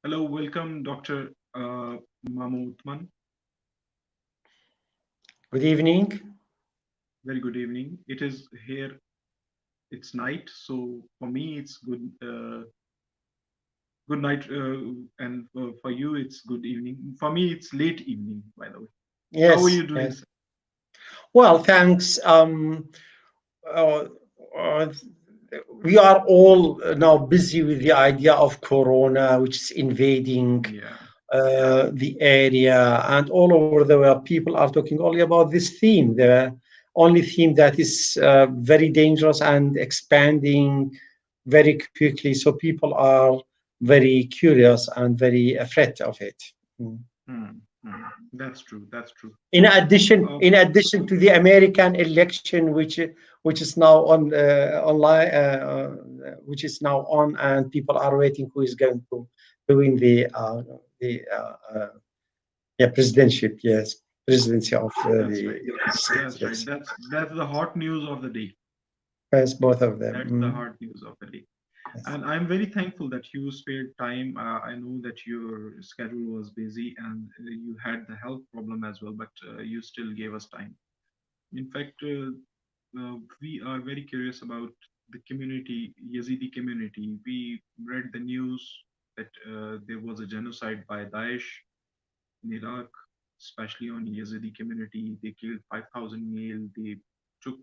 Hello, welcome, Dr. Mamou Othman. Good evening. Very good evening. It is here, it's night, so for me it's good night, and for you it's good evening. For me it's late evening, by the way. How are Yes, you doing, yes. sir? Well, thanks. Uh, uh, we are all now busy with the idea of Corona, which is invading Yeah, the area, and all over the world, people are talking only about this theme, the only theme that is very dangerous and expanding very quickly. So people are very curious and very afraid of it. Mm. that's true. That's true. Uh, In addition to the American election, which is now on online, which is now on, and people are waiting who is going to win the yeah, presidentship. Yes, presidency of that's the right. United States. That's right. Yes, That's the hot news of the day. yes, both of them. That's the hot news of the day. Yes. And I'm very thankful that you spared time. I know that your schedule was busy and you had the health problem as well, but you still gave us time. In fact, we are very curious about the community, Yazidi community. We read the news that there was a genocide by Daesh in Iraq, especially on Yazidi community. They killed 5,000 male. They took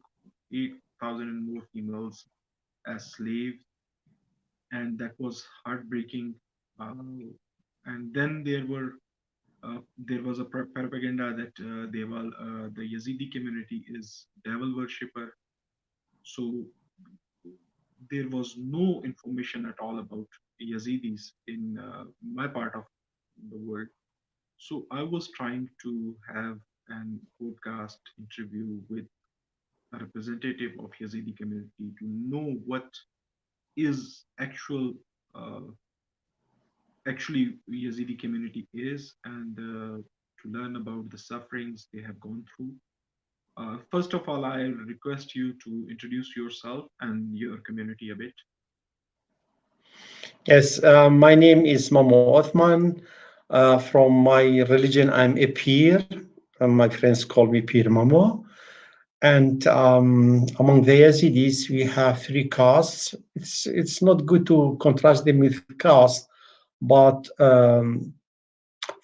8,000 and more females as slaves, and that was heartbreaking. And then there was a propaganda that the Yazidi community is devil worshipper. So there was no information at all about Yazidis in my part of the world. So I was trying to have an podcast interview with a representative of Yazidi community to know what is uh, actually Yazidi community is, and to learn about the sufferings they have gone through. First of all, I request you to introduce yourself and your community a bit. Yes, my name is Mamou Othman. From my religion, I'm a peer. My friends call me Peer Mamo. And among the Yazidis, we have three castes. It's not good to contrast them with caste, but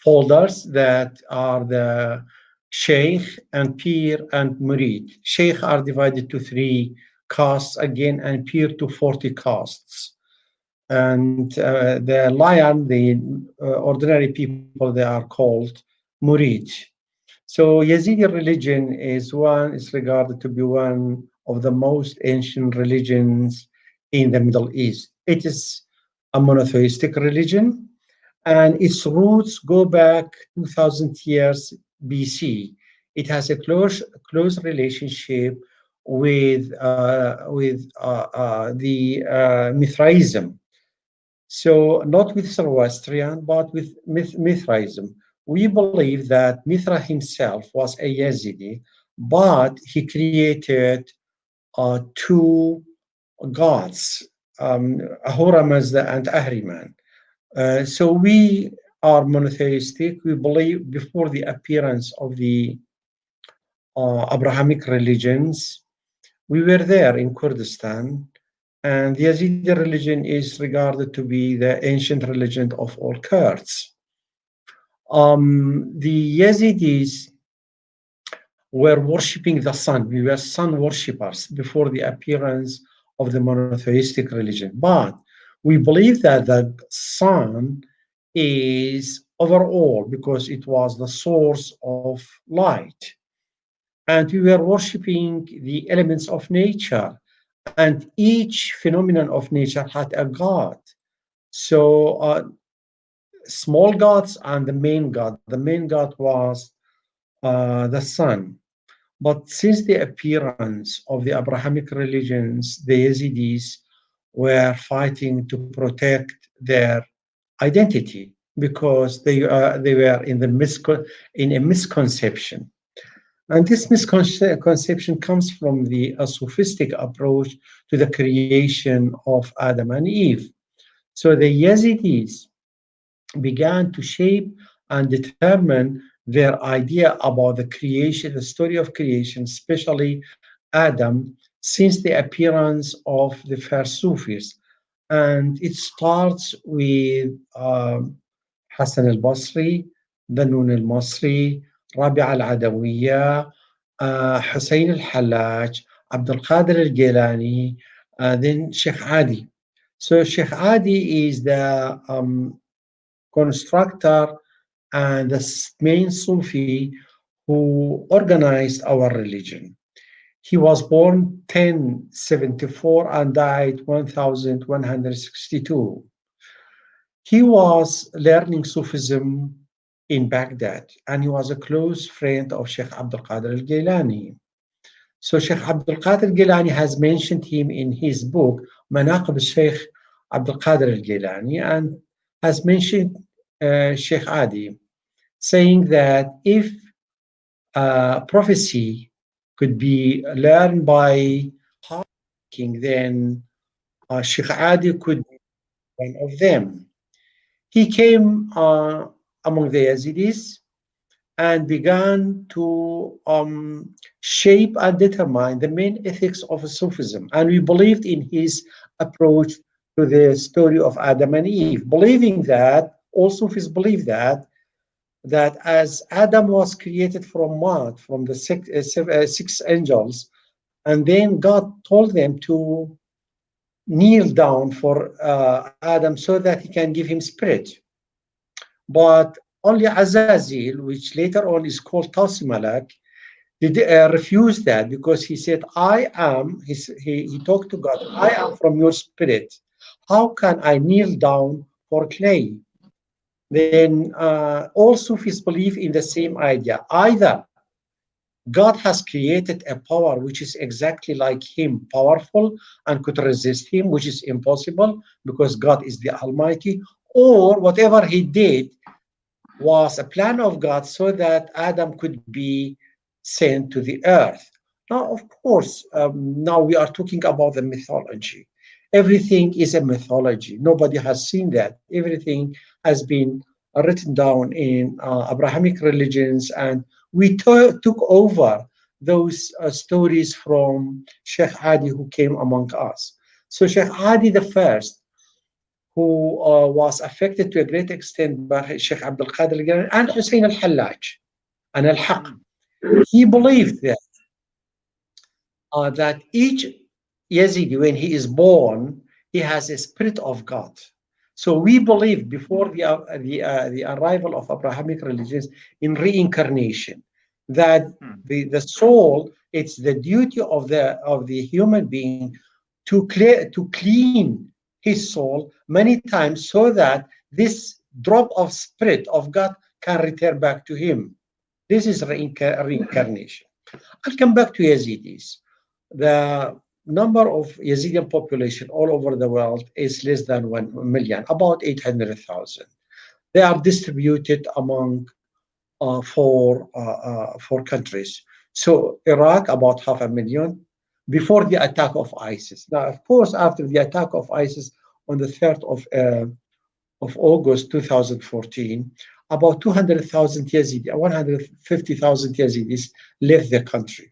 folders that are the Sheikh and Pir and Murid. Sheikh are divided to three castes again, and Pir to 40 castes. And the lion, the ordinary people, they are called Murid. So Yazidi religion is regarded to be one of the most ancient religions in the Middle East. It is a monotheistic religion, and its roots go back 2000 years BC. It has a close relationship with the Mithraism, so not with Zoroastrian, but with Mithraism. We believe that Mithra himself was a Yazidi, but he created two gods, Ahura Mazda and Ahriman. So we are monotheistic. We believe before the appearance of the Abrahamic religions, we were there in Kurdistan, and the Yazidi religion is regarded to be the ancient religion of all Kurds. The Yazidis were worshipping the sun. We were sun worshippers before the appearance of the monotheistic religion. But we believe that the sun is overall because it was the source of light. And we were worshipping the elements of nature. And each phenomenon of nature had a god. So small gods and the main god. The main god was the sun. But since the appearance of the Abrahamic religions, the Yazidis were fighting to protect their identity because they were in a misconception. And this misconception comes from the sophistic approach to the creation of Adam and Eve. So the Yazidis began to shape and determine their idea about the creation, the story of creation, especially Adam, since the appearance of the first Sufis. And it starts with Hassan al-Basri, Danun al-Masri, Rabi al-Adawiya, Hussein al-Hallaj, Abdul Qadir al-Gilani, then Sheikh Adi. So Sheikh Adi is the constructor and the main Sufi who organized our religion. He was born 1074 and died 1162. He was learning Sufism in Baghdad and he was a close friend of Sheikh Abdul Qadir al Gilani. So Sheikh Abdul Qadir al Gilani has mentioned him in his book Manaqib Sheikh Abdul Qadir al Gilani and has mentioned Sheikh Adi, saying that if prophecy could be learned by heartbreaking, then Sheikh Adi could be one of them. He came among the Yazidis and began to shape and determine the main ethics of Sufism. And we believed in his approach to the story of Adam and Eve, believing that all Sufis believe that as Adam was created from mud, from the six angels, and then God told them to kneel down for Adam so that he can give him spirit. But only Azazil, which later on is called Tasimalak, did refuse that because he said, I am, he talked to God, I am from your spirit. How can I kneel down for clay? Then all Sufis believe in the same idea. Either God has created a power which is exactly like Him, powerful, and could resist Him, which is impossible because God is the Almighty, or whatever He did was a plan of God so that Adam could be sent to the earth. Now, of course, now we are talking about the mythology. Everything is a mythology. Nobody has seen that. Everything has been written down in Abrahamic religions, and we took over those stories from Sheikh Adi who came among us. So Sheikh Adi the first, who was affected to a great extent by Sheikh Abdul Qadir al and Hussein al-Hallaj and al-Haq. mm, He believed that each Yazidi, when he is born, he has a spirit of God. So we believe before the arrival of Abrahamic religions in reincarnation, that mm, the soul, it's the duty of the human being to clean his soul many times so that this drop of spirit of God can return back to him. This is reincarnation. I'll come back to Yazidis. The number of Yazidi population all over the world is less than 1 million, about 800,000. They are distributed among four countries. So Iraq, about half a million, before the attack of ISIS. Now, of course, after the attack of ISIS on the 3rd of August 2014, about 200,000 Yazidi, 150,000 Yazidis left the country.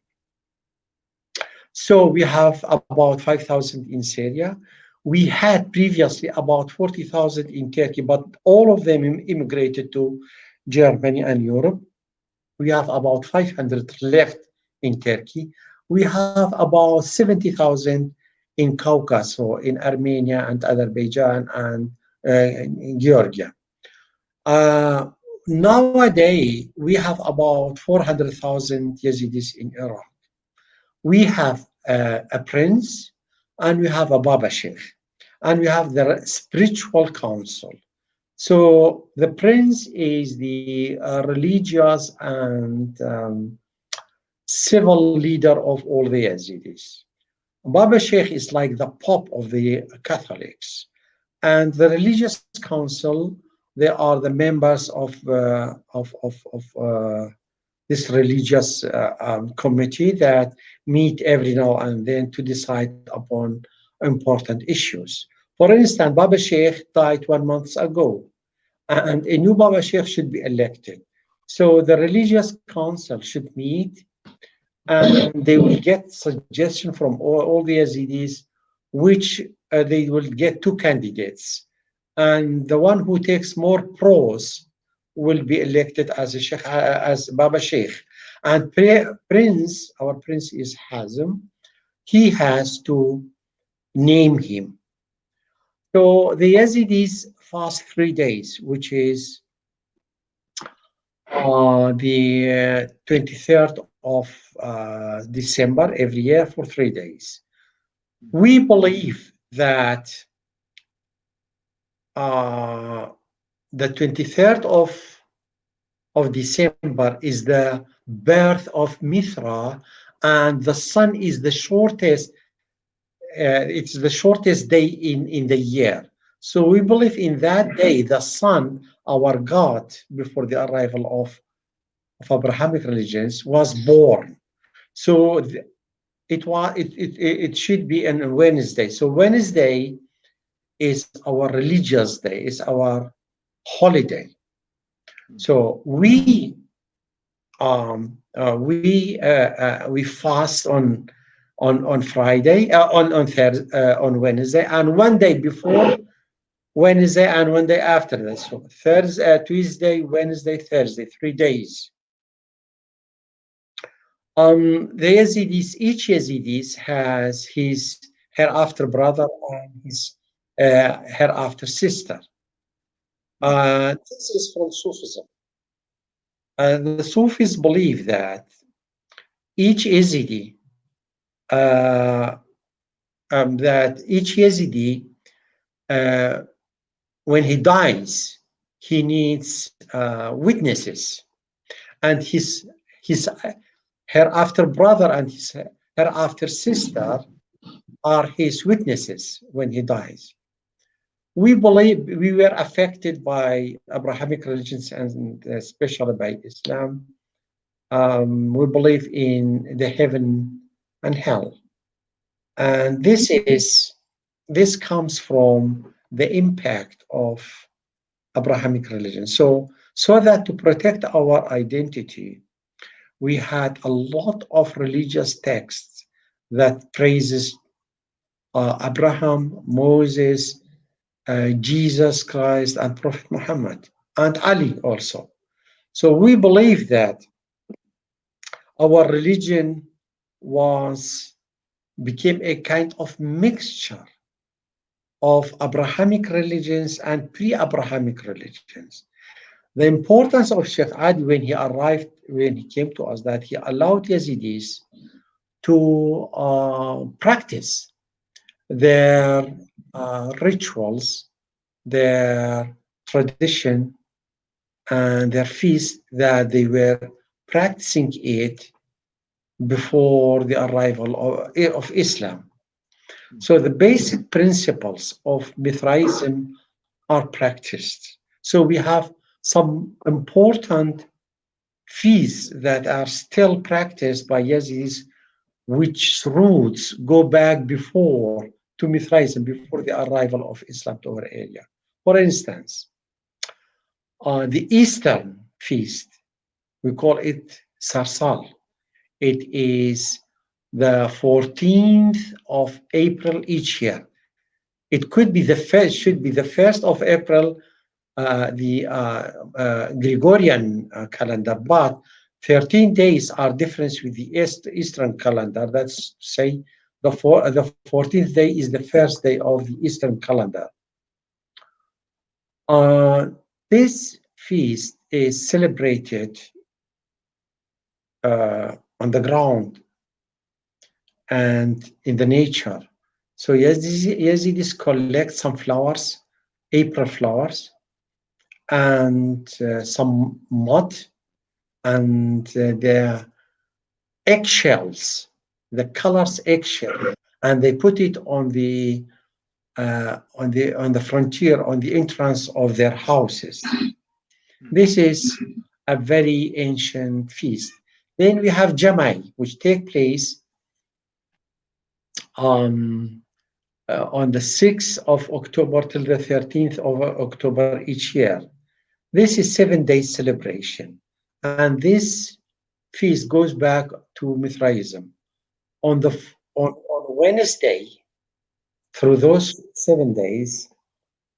So we have about 5,000 in Syria. We had previously about 40,000 in Turkey, but all of them immigrated to Germany and Europe. We have about 500 left in Turkey. We have about 70,000 in Caucasus, so in Armenia and Azerbaijan and Georgia. Uh, Nowadays, we have about 400,000 Yazidis in Iraq. We have a prince and we have a Baba Sheikh and we have the spiritual council. So the prince is the religious and civil leader of all the Yazidis. Baba Sheikh is like the pope of the Catholics. And the religious council, they are the members of this religious committee that meet every now and then to decide upon important issues. For instance, Baba Sheikh died 1 month ago, and a new Baba Sheikh should be elected. So the religious council should meet, and they will get suggestion from all the Yazidis, which they will get two candidates, and the one who takes more pros will be elected as a sheikh, as Baba Sheikh. And Prince, our prince is Hazm. He has to name him. So the Yazidis fast 3 days, which is the 23rd of December every year for 3 days. We believe that uh, the 23rd of December is the birth of Mithra, and the sun is the shortest. It's the shortest day in the year. So we believe in that day the sun, our God, before the arrival of Abrahamic religions, was born. So it should be on Wednesday. So Wednesday is our religious day, is our holiday. So we fast on Friday, on Thursday, on Wednesday, and one day before Wednesday and one day after that. So Thursday, Tuesday, Wednesday, Thursday, 3 days. The Yazidis, each Yazidis has his hereafter brother and his hereafter sister. This is from Sufism. The Sufis believe that each Yazidi, uh, uh, when he dies, he needs witnesses, and his hereafter brother and his hereafter sister are his witnesses when he dies. We believe we were affected by Abrahamic religions and especially by Islam. We believe in the heaven and hell, and this comes from the impact of Abrahamic religion. So that to protect our identity, we had a lot of religious texts that praises Abraham, Moses, Jesus Christ, and Prophet Muhammad, and Ali also. So we believe that our religion was became a kind of mixture of Abrahamic religions and pre-Abrahamic religions. The importance of Sheikh Adi when he arrived, when he came to us, that he allowed Yazidis to practice their rituals, their tradition, and their feast that they were practicing it before the arrival of Islam. So the basic principles of Mithraism are practiced. So we have some important feasts that are still practiced by Yazidis, which roots go back before to Mithraism, before the arrival of Islam to our area. For instance, the Eastern feast, we call it Sarsal. It is the 14th of April each year. It could be the first, should be the 1st of April, the Gregorian calendar, but 13 days are different with the Eastern calendar. That's say the 14th day is the first day of the Eastern calendar. Uh, this feast is celebrated on the ground and in the nature. So Yazidis collect some flowers, April flowers, and some mud and the eggshells, the colors eggshell, and they put it on the frontier, on the entrance of their houses. This is a very ancient feast. Then we have Jamai, which take place on the 6th of October till the 13th of October each year. This is 7 days celebration. And this feast goes back to Mithraism. On Wednesday, through those 7 days,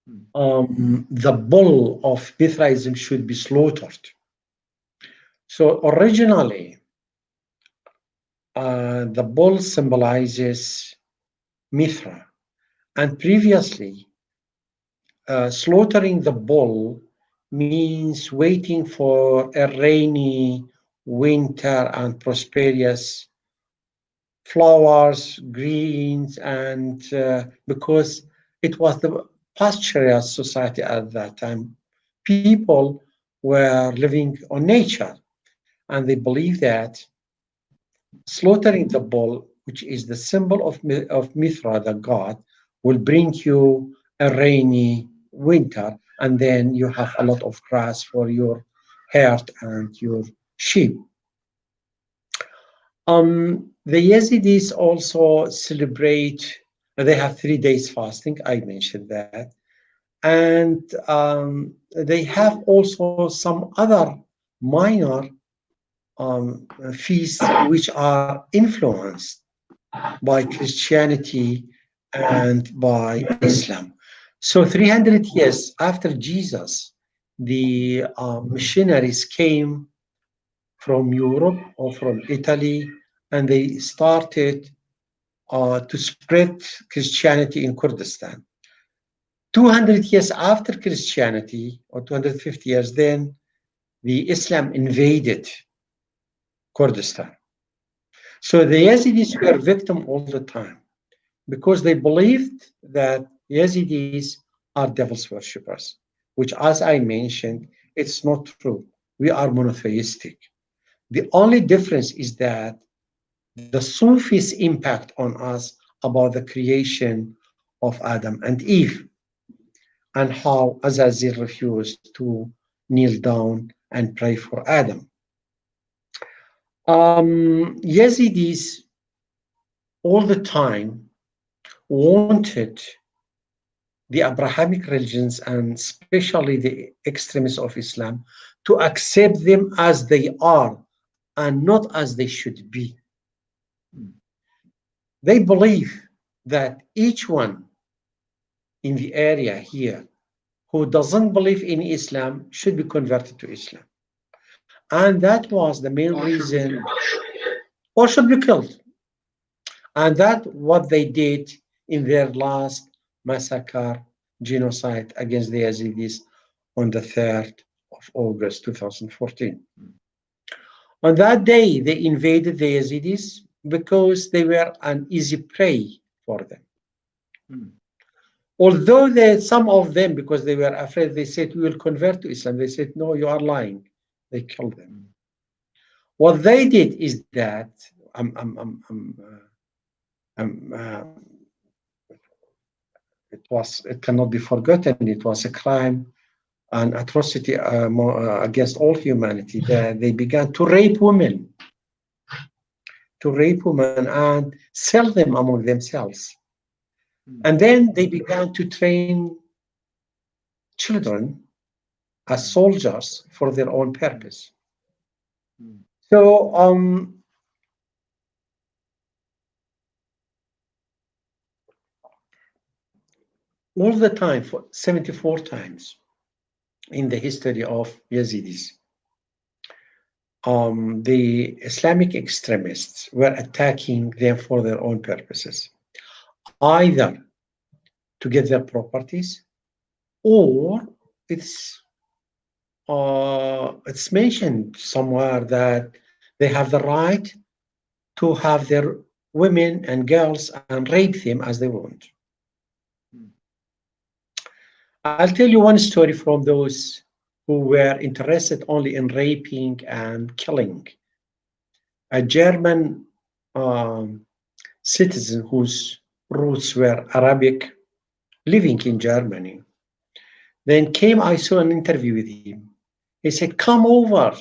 mm, the bull of Mithraism should be slaughtered. So originally, the bull symbolizes Mithra, and previously, slaughtering the bull means waiting for a rainy winter and prosperous flowers, greens, and because it was the pastoral society at that time, people were living on nature, and they believed that slaughtering the bull, which is the symbol of Mithra, the god, will bring you a rainy winter, and then you have a lot of grass for your herd and your sheep. The Yazidis also celebrate, they have 3 days fasting, I mentioned that. And they have also some other minor feasts which are influenced by Christianity and by Islam. So 300 years after Jesus, the missionaries came from Europe or from Italy, and they started to spread Christianity in Kurdistan. 200 years after Christianity, or 250 years, then the Islam invaded Kurdistan. So the Yazidis were victim all the time because they believed that Yazidis are devil's worshippers, which, as I mentioned, it's not true. We are monotheistic. The only difference is that the Sufis' impact on us about the creation of Adam and Eve, and how Azazel refused to kneel down and pray for Adam. Yazidis all the time wanted the Abrahamic religions, and especially the extremists of Islam, to accept them as they are and not as they should be. mm, They believe that each one in the area here who doesn't believe in Islam should be converted to Islam. And that was the main or should be reason, killed. or should be killed. And that what they did in their last massacre, genocide against the Yazidis on the 3rd of August 2014. Mm, On that day, they invaded the Yazidis because they were an easy prey for them. mm, Although some of them, because they were afraid, they said, we will convert to Islam. They said, no, you are lying. They killed them. mm, What they did is that, um, uh, it cannot be forgotten. It was a crime, an atrocity against all humanity. They began to rape women and sell them among themselves. mm, And then they began to train children as mm, soldiers for their own mm, purpose. mm, So all the time, for 74 times in the history of Yazidis, the Islamic extremists were attacking them for their own purposes, either to get their properties, or it's it's mentioned somewhere that they have the right to have their women and girls and rape them as they want. mm, I'll tell you one story from those who were interested only in raping and killing. A German um, citizen whose roots were Arabic, living in Germany, then came. I saw an interview with him. He said, come over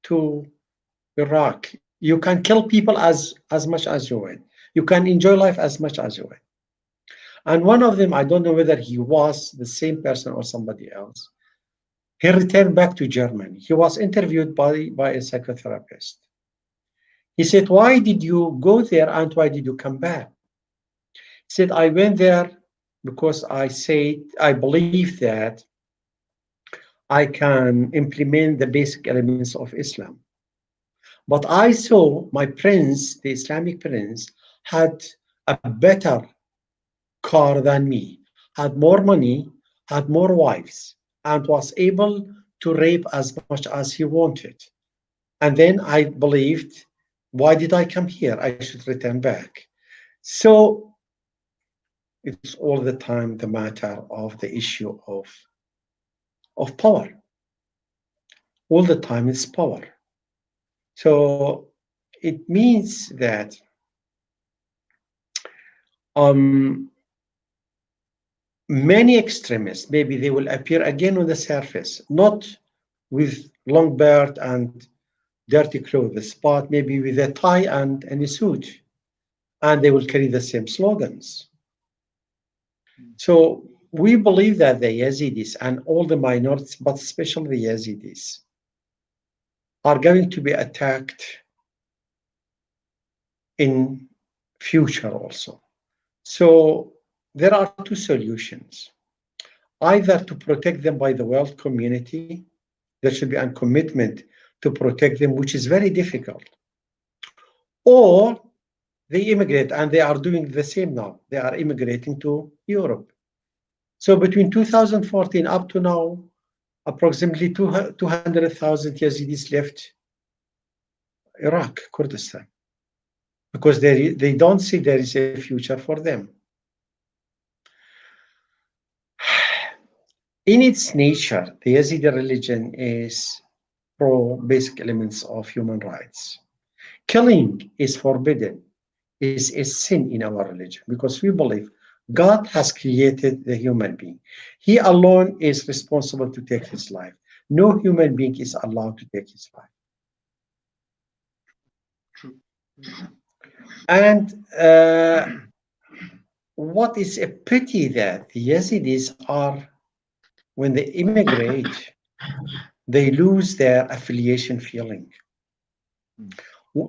to Iraq. You can kill people as much as you want. You can enjoy life as much as you want. And one of them, I don't know whether he was the same person or somebody else, He returned back to Germany. He was interviewed by a psychotherapist. He said, "Why did you go there and why did you come back?" He said, "I went there because I believe that I can implement the basic elements of Islam. But I saw my prince, the Islamic prince, had a better car than me, had more money, had more wives, and was able to rape as much as he wanted. And then I believed, why did I come here? I should return back." So it's all the time the matter of the issue of power. All the time it's power. So it means that um, many extremists, maybe they will appear again on the surface, not with long beard and dirty clothes, but maybe with a tie and a suit, and they will carry the same slogans. So we believe that the Yazidis and all the minorities, but especially the Yazidis, are going to be attacked in future also. So there are two solutions: either to protect them by the world community, there should be a commitment to protect them, which is very difficult, or they immigrate, and they are doing the same now. They are immigrating to Europe. So between 2014 up to now, approximately 200,000 Yazidis left Iraq, Kurdistan, because they don't see there is a future for them. In its nature, the Yazidi religion is pro basic elements of human rights. Killing is forbidden, is a sin in our religion because we believe God has created the human being. He alone is responsible to take his life. No human being is allowed to take his life. True. Very true. And what is a pity that the Yazidis are, when they immigrate, they lose their affiliation feeling. Mm,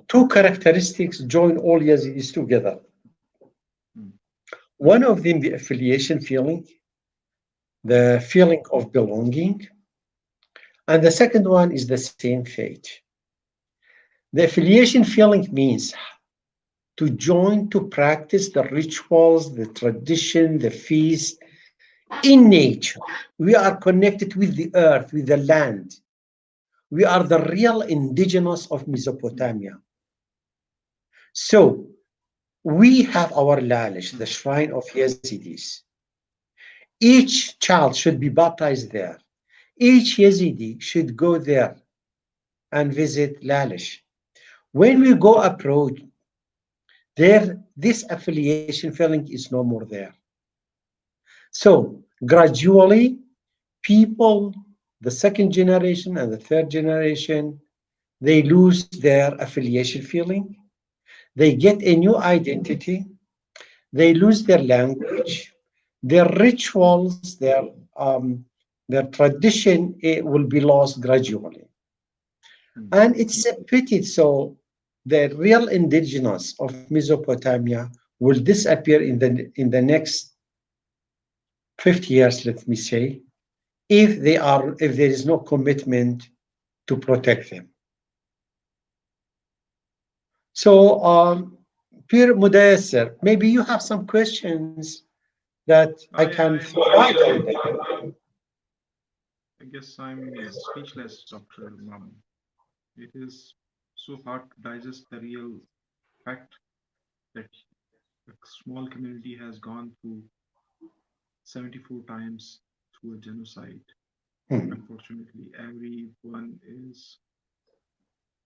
Two characteristics join all Yazidis together. mm, One of them, the affiliation feeling, mm, the feeling of belonging, and the second one is the same fate. The affiliation feeling means to join to practice the rituals, the tradition, the feast in nature. We are connected with the earth, with the land. We are the real indigenous of mm, Mesopotamia. So we have our lalish, the mm, shrine of Yazidis. Each child should be baptized there. Each Yazidi should go there and visit Lalish. When we go abroad, there this affiliation feeling is no more there. So gradually, people, the second generation and the third generation, they lose their affiliation feeling. They get a new identity. They lose their language, their rituals, their tradition will be lost gradually. mm, And it's a pity. So the real indigenous of Mesopotamia will disappear in the next 50 years, let me say, if there is no commitment to protect them. So, Pierre Mudasser, maybe you have some questions that I can I throw light on them. I guess I'm speechless, Dr. Mam. It is so hard to digest the real fact that a small community has gone through 74 times through a genocide. Hmm, Unfortunately, everyone is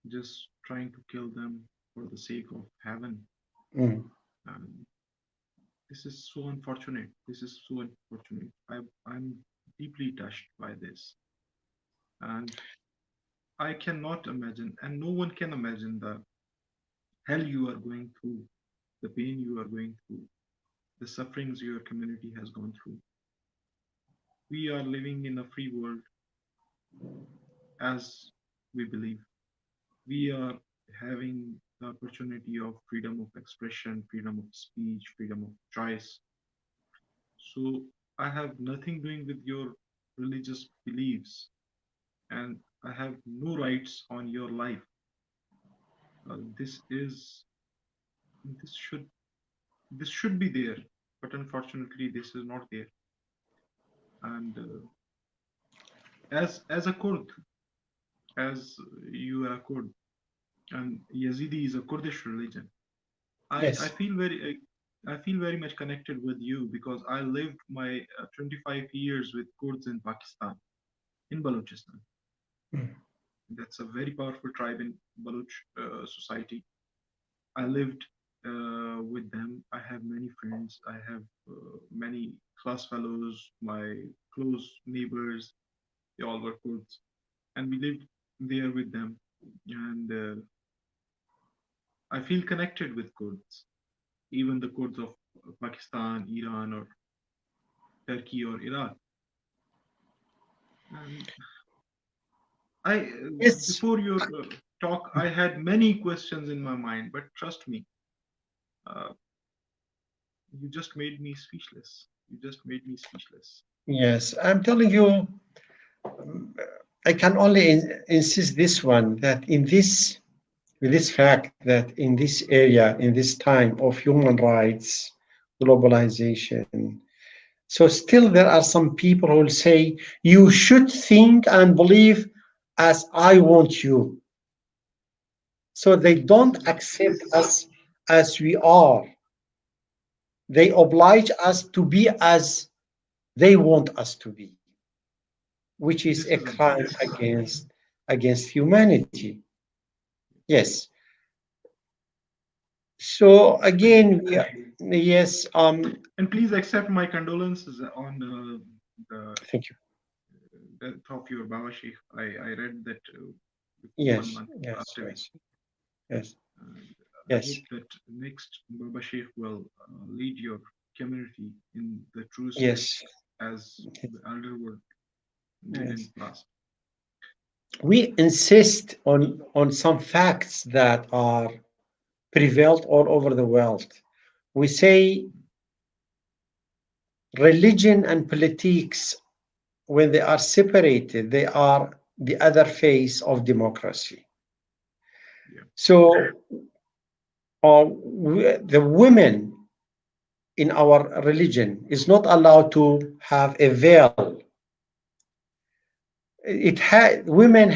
just trying to kill them for the sake of heaven. hmm, And this is so unfortunate. This is so unfortunate. I'm deeply touched by this. And I cannot imagine, and no one can imagine the hell you are going through, the pain you are going through, the sufferings your community has gone through. We are living in a free world, as we believe. We are having the opportunity of freedom of expression, freedom of speech, freedom of choice. So I have nothing doing with your religious beliefs, and I have no rights on your life. This should this should be there, but unfortunately, this is not there. And as a Kurd, as you are a Kurd, and Yazidi is a Kurdish religion, I Yes. feel I feel very much connected with you because I lived my 25 years with Kurds in Pakistan, in Balochistan. Mm. That's a very powerful tribe in Baloch society. I lived with them. I have many friends. I have many class fellows, my close neighbors. They all were Kurds, and we lived there with them. And I feel connected with Kurds, even the Kurds of Pakistan, Iran, or Turkey or Iraq. And I, Yes. before your talk, I had many questions in my mind, but trust me, uh, you just made me speechless. You just made me speechless. Yes. I'm telling you, I can only insist this one that in this with this fact that in this area, in this time of human rights, globalization, so still there are some people who will say, you should think and believe as I want you. So they This don't is accept us as we are. They oblige us to be as they want us to be, which is a this is crime unfortunate. against humanity. Yes. So Thank you. again, yes, And please accept my condolences on the thank you. death of your Baba Sheikh. I read that before one Yes, month he yes, passed away. yes, yes, And I yes, hope that next Baba Sheikh will lead your community in the true yes, steps as the elder were did in yes. past. We insist on some facts that are prevailed all over the world. We say religion and politics, when they are separated, they are the other face of democracy. Yeah. So the women in our religion is not allowed to have a veil. Women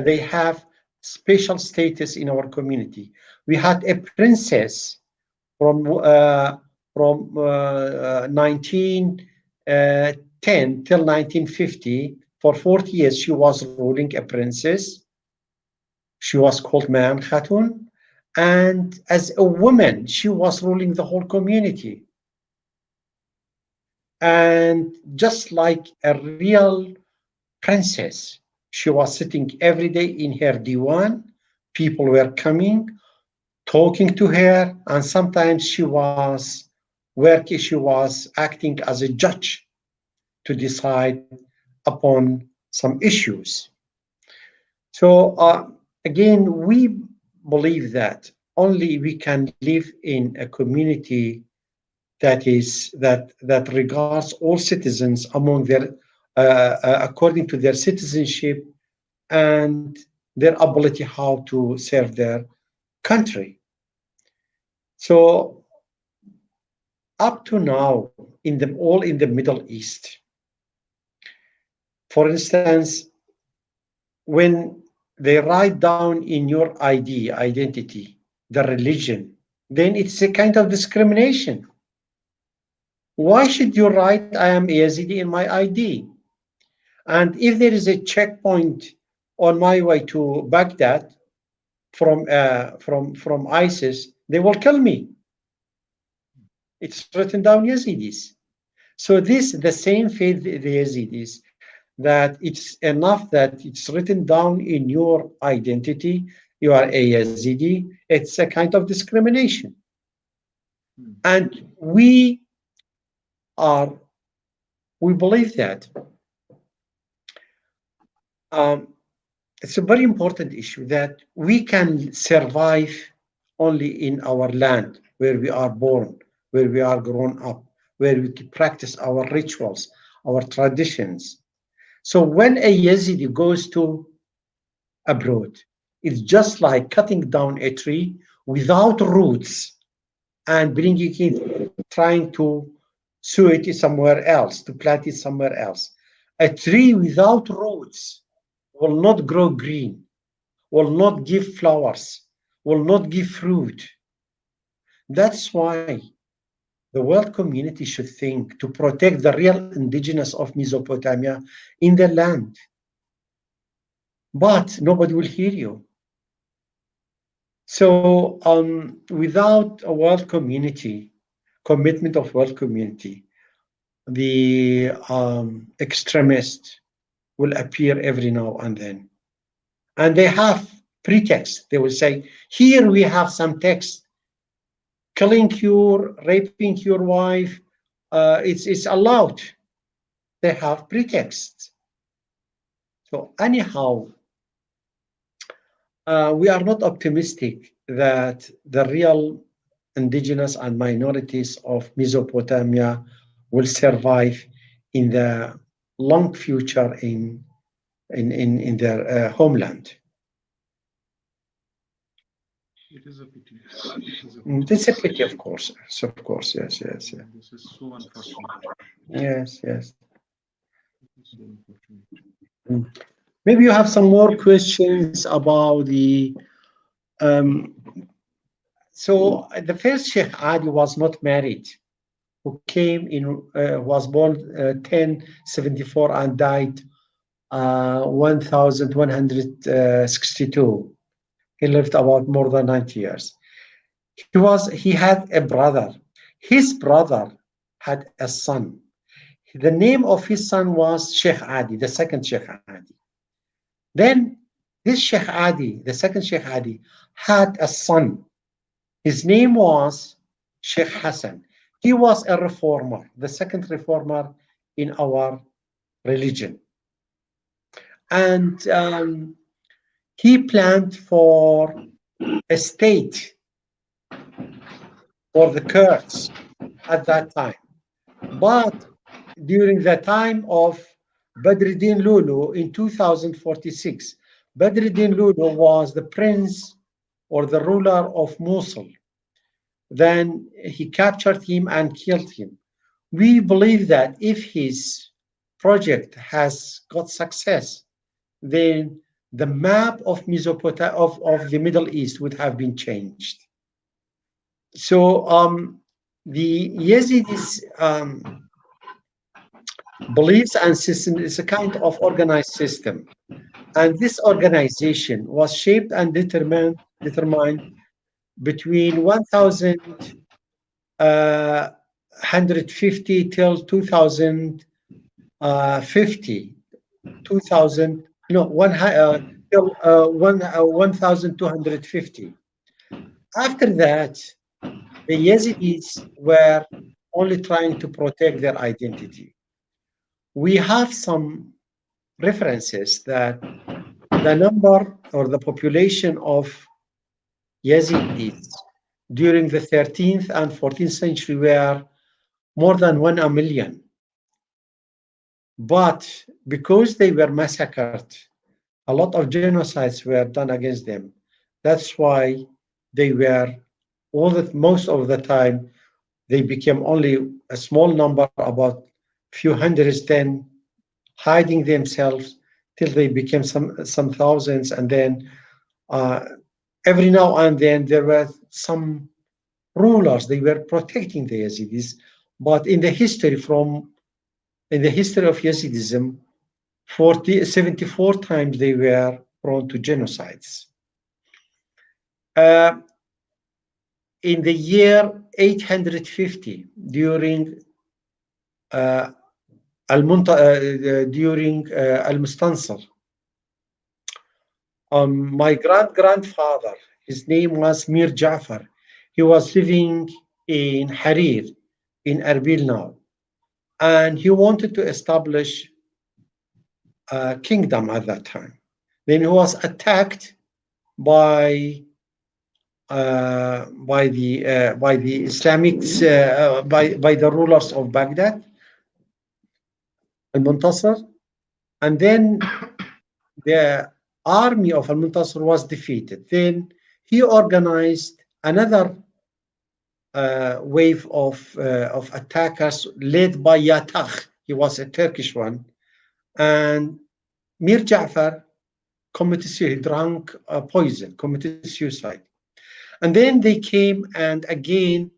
they have special status in our community. We had a princess from 1910 till 1950. For 40 years, she was ruling a princess. She was called Man Khatun. And as a woman, she was ruling the whole community. And just like a real princess, she was sitting every day in her diwan. People were coming, talking to her, and sometimes she was acting as a judge to decide upon some issues. So again, we believe that only we can live in a community that regards all citizens among their according to their citizenship and their ability how to serve their country. So up to now, all in the Middle East, for instance, when they write down in your identity, the religion, then it's a kind of discrimination. Why should you write I am Yazidi in my ID? And if there is a checkpoint on my way to Baghdad from ISIS, they will kill me. It's written down Yazidis. So this the same faith the Yazidis that it's enough that it's written down in your identity. You are a Yazidi. It's a kind of discrimination, Hmm. and are we believe that Um, it's a very important issue that we can survive only in our land where we are born, where we are grown up, where we can practice our rituals, our traditions. So when a Yazidi goes to abroad, it's just like cutting down a tree without roots and bringing it, trying to sow it somewhere else, to plant it somewhere else. A tree without roots will not grow green, will not give flowers, will not give fruit. That's why the world community should think to protect the real indigenous of Mesopotamia in the land. But nobody will hear you. So without a world community, commitment of world community, the extremists will appear every now and then. And they have pretext. They will say, here we have some text, killing your, raping your wife, it's allowed. They have pretext. So anyhow, we are not optimistic that the real indigenous and minorities of Mesopotamia will survive in the long future in their homeland. It is a pity. It is a Mm, pity. it's a pity, of course. Yes, of course, yes, yes, yes. This is so unfortunate. Yes, yes. It is so unfortunate. Mm. Maybe you have some more Yep. questions about the. Um, so the first Sheikh Adi was not married, who came in, was born 1074 and died 1162. He lived about more than 90 years. He had a brother. His brother had a son. The name of his son was Sheikh Adi, the second Sheikh Adi. Then this Sheikh Adi, the second Sheikh Adi, had a son. His name was Sheikh Hassan. He was a reformer, the second reformer in our religion. And he planned for a state for the Kurds at that time. But during the time of Badruddin Lulu in 2046, Badruddin Lulu was the prince or the ruler of Mosul. Then he captured him and killed him. We believe that if his project has got success, then the map of Mesopotamia of the Middle East would have been changed. So the Yazidis beliefs and system is a kind of organized system. And this organization was shaped and determined between 1150 till 2050, 2000, no, till 1250. After that, the Yazidis were only trying to protect their identity. We have some references that the number or the population of Yazidis during the 13th and 14th century were more than 1 million. But because they were massacred, a lot of genocides were done against them. That's why they were most of the time they became only a small number, about few hundreds, then hiding themselves till they became some thousands, and then uh, every now and then there were some rulers, they were protecting the Yazidis, but in the history of Yazidism, 74 times they were prone to genocides. Uh, in the year 850, uh, during Al-Mustansir, my grandfather, his name was Mir Jafar. He was living in Harir, in Erbil now, and he wanted to establish kingdom at that time. Then he was attacked by by the Islamics by the rulers of Baghdad, al-Muntasir, and then the army of al-Muntasir was defeated. Then he organized another wave of attackers led by Yatagh. He was a Turkish one, and Mir Ja'far committed suicide. He drank poison, committed suicide. And then they came and again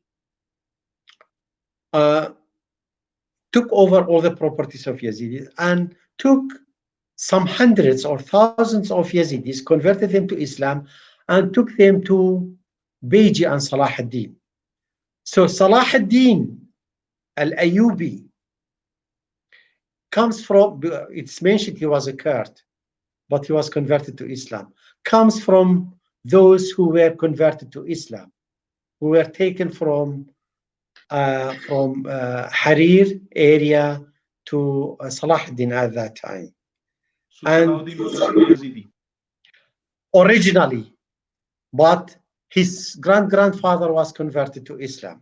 uh, took over all the properties of Yazidis and took some hundreds or thousands of Yazidis, converted them to Islam, and took them to Beji and Salah ad-Din. So Salah ad-Din al-Ayyubi comes from, it's mentioned he was a Kurd, but he was converted to Islam, comes from those who were converted to Islam, who were taken from Harir area to Salahuddin at that time. So And Salahuddin was also Yazidi. originally, but his grandfather was converted to Islam.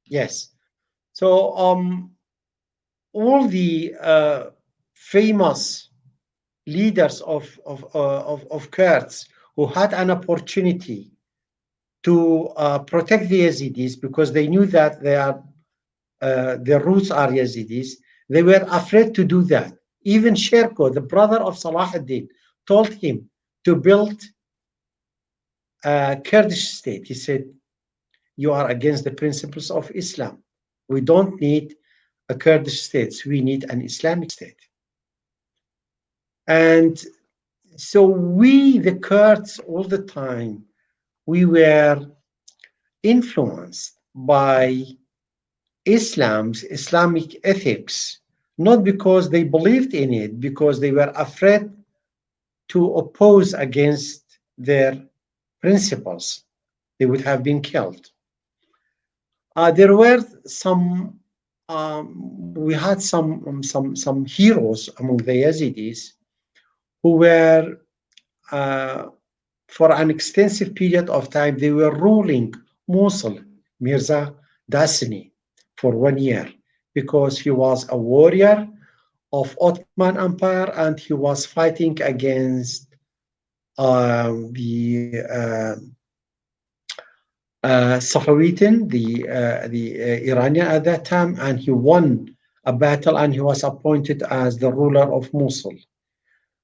Yes. So all the famous leaders of Kurds who had an opportunity to protect the Yazidis because they knew that their roots are Yazidis, they were afraid to do that. Even Sherko, the brother of Salah ad-Din, told him to build a Kurdish state. He said, you are against the principles of Islam. We don't need a Kurdish state. We need an Islamic state. And so we, the Kurds, all the time, we were influenced by Islamic ethics, not because they believed in it, because they were afraid to oppose against their principles. They would have been killed. There were some, we had some heroes among the Yazidis who were, for an extensive period of time, they were ruling Mosul, Mirza Dasani, for 1 year, because he was a warrior of Ottoman Empire and he was fighting against the Safavidan, the Iranian at that time, and he won a battle and he was appointed as the ruler of Mosul.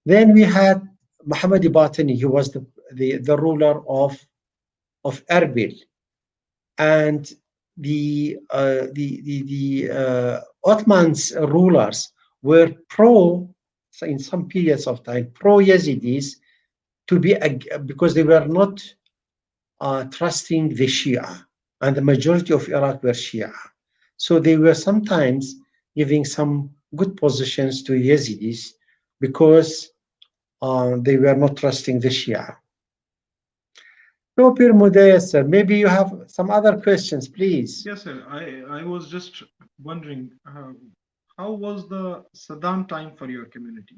Then we had Muhammad Batani, he was the ruler of Erbil, and the Ottomans rulers were in some periods of time, pro Yazidis, because they were not trusting the Shia, and the majority of Iraq were Shia. So they were sometimes giving some good positions to Yazidis because they were not trusting the Shia. No, Pir Mudassar, maybe you have some other questions, please. Yes, sir. I was just wondering, how was the Saddam time for your community?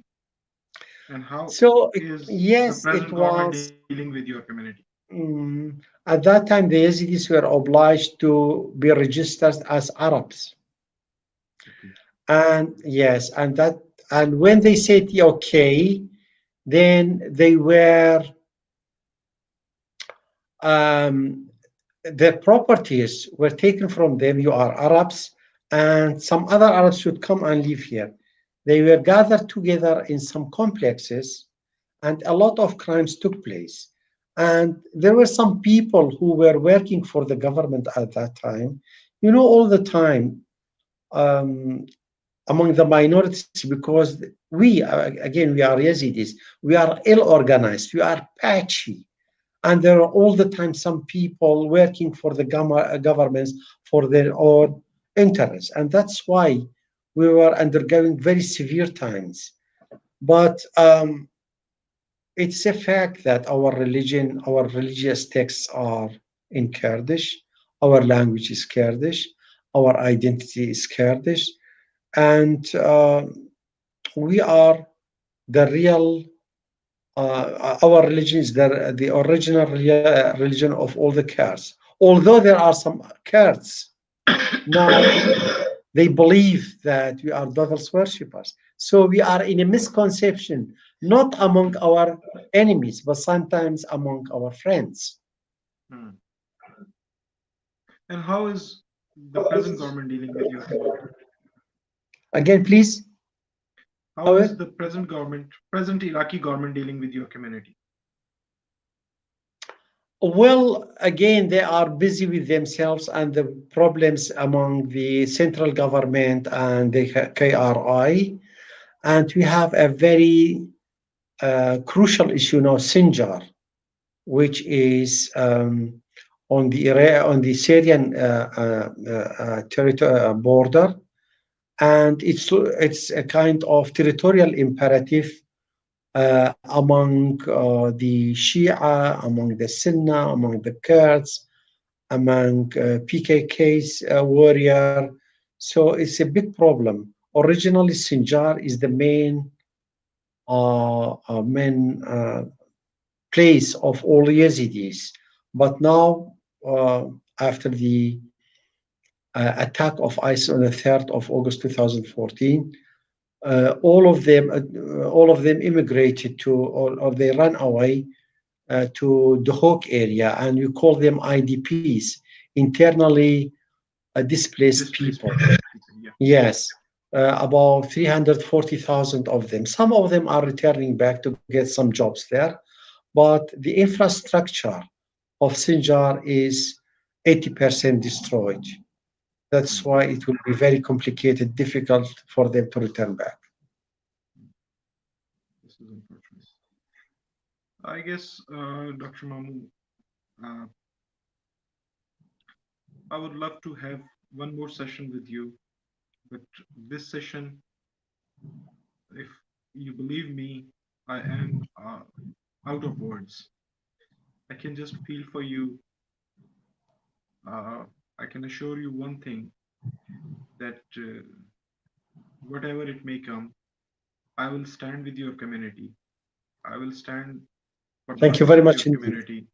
And how So, is the yes, it present government was. dealing with your community? At that time, the Yazidis were obliged to be registered as Arabs. Okay. And yes, and when they said okay, then they were their properties were taken from them. You are Arabs, and some other Arabs should come and live here. They were gathered together in some complexes, and a lot of crimes took place. And there were some people who were working for the government at that time. You know, all the time um, among the minorities, because we, again, we are Yazidis, we are ill organized, we are patchy, and there are all the time some people working for the governments for their own interests, and that's why we were undergoing very severe times. But it's a fact that our religion, our religious texts are in Kurdish, our language is Kurdish, our identity is Kurdish, and we are the real, our religion is the original religion of all the Kurds. Although there are some Kurds now, they believe that we are devils worshippers. So we are in a misconception, not among our enemies, but sometimes among our friends. Hmm. And how is the present government dealing with your community? Again, please. How How? is the present Iraqi government dealing with your community? Well, again, they are busy with themselves and the problems among the central government and the KRI. And we have a very crucial issue now, Sinjar, which is on the Syrian territory border, and it's a kind of territorial imperative among the Shia, among the Sunni, among the Kurds, among PKK's warrior. So it's a big problem. Originally, Sinjar is the main place of all Yazidis. But now, after the attack of ISIS on the 3rd of August 2014, all of them immigrated to, or they ran away to the Duhok area, and we call them IDPs, internally displaced people. Displaced people. Yeah. Yes, about 340,000 of them. Some of them are returning back to get some jobs there, but the infrastructure of Sinjar is 80% destroyed. That's Hmm. why it will be very complicated, difficult for them to return back. This is unfortunate. I guess, Dr. Mamu, uh, I would love to have one more session with you, but this session, if you believe me, I am out of words. I can just feel for you. Uh, I can assure you one thing that whatever it may come, I will stand with your community. I will stand for the Thank you rights very of your much indeed. community.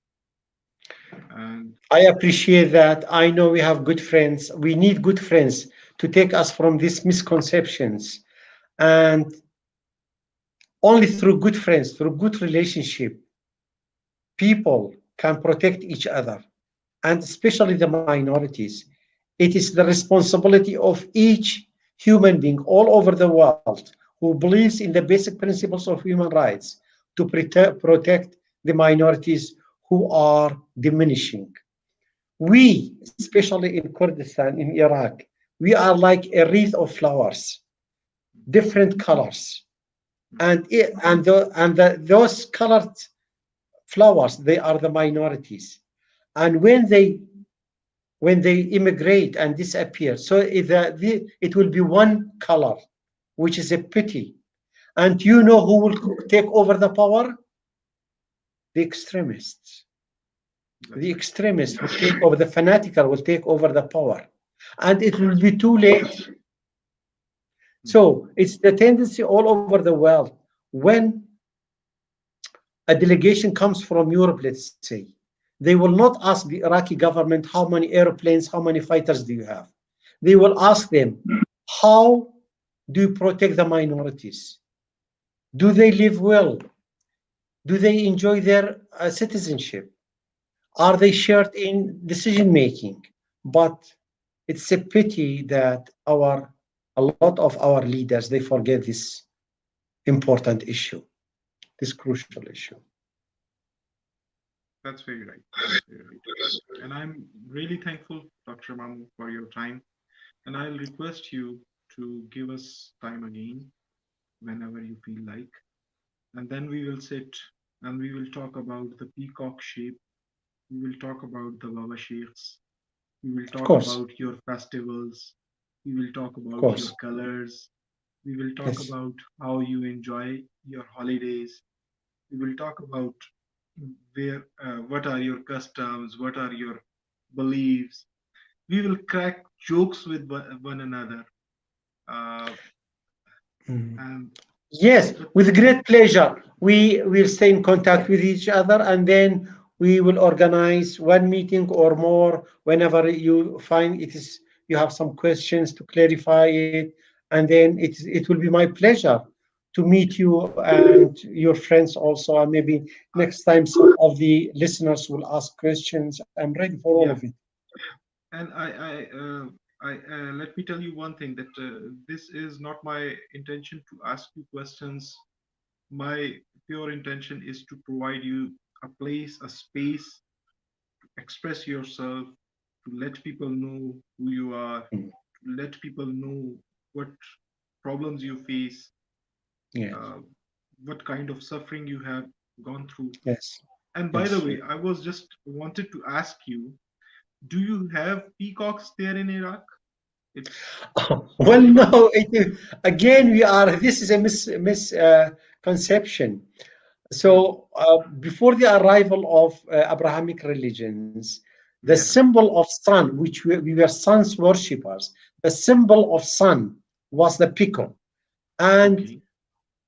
And I appreciate that. I know we have good friends. We need good friends to take us from these misconceptions. And only through good friends, through good relationship, people can protect each other, and especially the minorities. It is the responsibility of each human being all over the world who believes in the basic principles of human rights to protect the minorities who are diminishing. We, especially in Kurdistan, in Iraq, we are like a wreath of flowers, different colors. Those colored flowers, they are the minorities. And when they immigrate and disappear, so it will be one color, which is a pity. And you know who will take over the power? The extremists. that's The right. extremists will take over, the fanatical will take over the power. And it will be too late. Hmm. So it's the tendency all over the world. When a delegation comes from Europe, let's say, they will not ask the Iraqi government how many airplanes, how many fighters do you have. They will ask them, how do you protect the minorities? Do they live well? Do they enjoy their citizenship? Are they shared in decision making? But it's a pity that a lot of our leaders they forget this important issue, this crucial issue. That's very right. That's very right. And I'm really thankful, Dr. Mamu, for your time. And I'll request you to give us time again whenever you feel like. And then we will sit and we will talk about the peacock shape. We will talk about the Baba Sheikhs. We will Of talk course, about your festivals. We will talk of about your course. colors. We will talk Yes. about how you enjoy your holidays. We will talk about what are your customs, what are your beliefs. We will crack jokes with one another. Uh, Mm. and Yes, But with great pleasure. We will stay in contact with each other, and then we will organize one meeting or more whenever you find it is you have some questions to clarify it, and then it will be my pleasure to meet you and your friends also, and maybe I, next time some of the listeners will ask questions. I'm ready for all of yeah, it. and let me tell you one thing that this is not my intention to ask you questions. My pure intention is to provide you a place, a space, express yourself, to let people know who you are, Mm. to let people know what problems you face, Yes, uh, what kind of suffering you have gone through. yes, And by the yes. way, I was just wanted to ask you, do you have peacocks there in Iraq? It's Well, available? no, again, this is a misconception. Hmm. So, before the arrival of Abrahamic religions, the Yeah. symbol of sun, which we were sun's worshippers, the symbol of sun was the peacock. And Okay.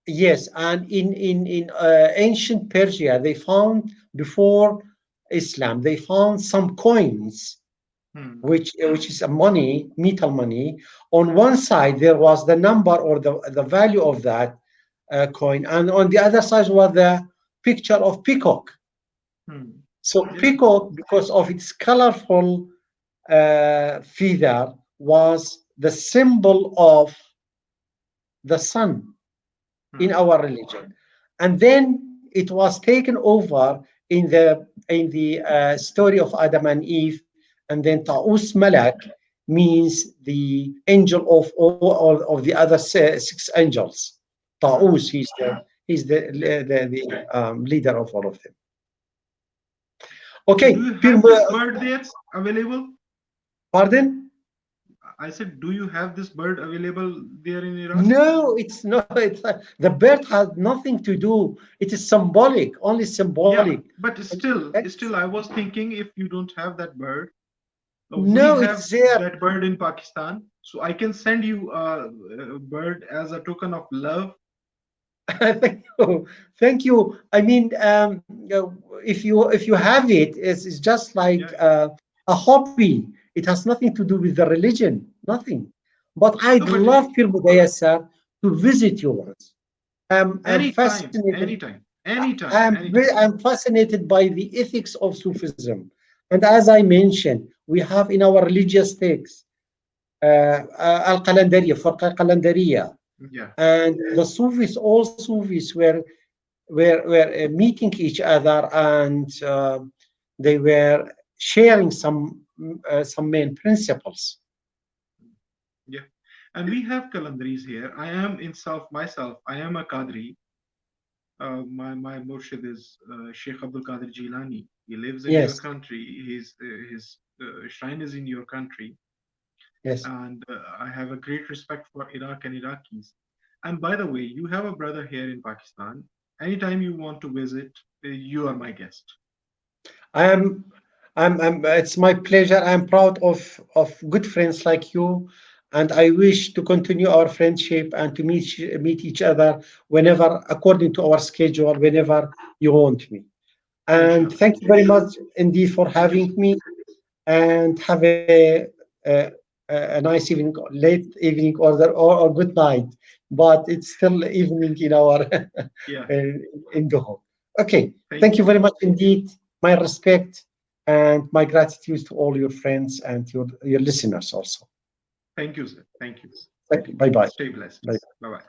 yes, and in ancient Persia, they found before Islam, they found some coins Hmm. which is a money, metal money. On one side, there was the number or the value of that coin, and on the other side was the picture of peacock. Hmm. So Yeah. peacock, because of its colorful feather, was the symbol of the sun in Hmm. our religion, and then it was taken over in the story of Adam and Eve, and then Ta'us Malak means the angel of all of the other six angels. Hmm. Ta'us, he's the leader of all of them. So do Okay, you have this bird there available? pardon? I said, do you have this bird available there in Iraq? No, it's not. The bird has nothing to do. It is symbolic, only symbolic. Yeah, but still, I was thinking if you don't have that bird, we No, have it's there. that bird in Pakistan, so I can send you a bird as a token of love. Thank you. Thank you. I mean, if you have it, it's just like Yeah. a hobby. It has nothing to do with the religion. Nothing. But I'd No, but love, Pir Mudayasa, to visit you once. I'm anytime, fascinated. anytime, anytime, anytime. I'm fascinated by the ethics of Sufism. And as I mentioned, we have in our religious texts Al-Qalandariya, Farqa Qalandariya, Yeah. and the Sufis, all Sufis were meeting each other, and they were sharing some main principles. Yeah. And we have calendaries here. I am in self myself. I am a Qadri. My Murshid is Sheikh Abdul Qadir Jilani. He lives in your Yes, country. His shrine is in your country. yes. And I have a great respect for Iraq and Iraqis. And by the way, you have a brother here in Pakistan. Anytime you want to visit, you are my guest. I am. It's my pleasure. I'm proud of good friends like you, and I wish to continue our friendship and to meet each other whenever, according to our schedule, whenever you want me. And Inshallah, thank you very inshallah. much indeed for Thank you, having sir. me. And have a nice evening, late evening, or good night. But it's still evening in our Yeah, in Duhok. Okay, thank thank you you. very much indeed. My respect and my gratitude to all your friends and your listeners also. Thank you, sir. Thank you. Thank you. Bye bye. Stay blessed. Bye. Bye bye.